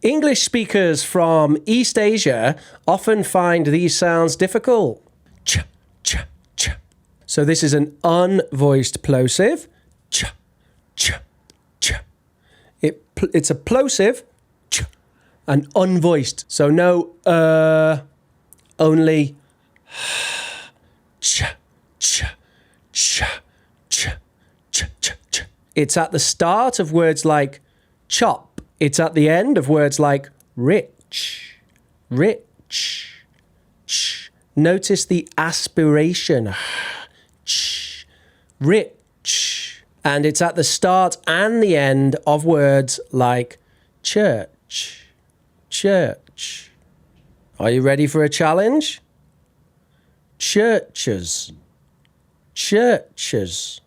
English speakers from East Asia often find these sounds difficult. Ch, ch, ch. So this is an unvoiced plosive. Ch, ch, ch. It's a plosive, ch, and unvoiced. So no only ch, ch, ch, ch, ch, ch, ch. It's at the start of words like chop. It's at the end of words like rich, rich, ch. Notice the aspiration, ch, rich. And it's at the start and the end of words like church, church. Are you ready for a challenge? Churches, churches.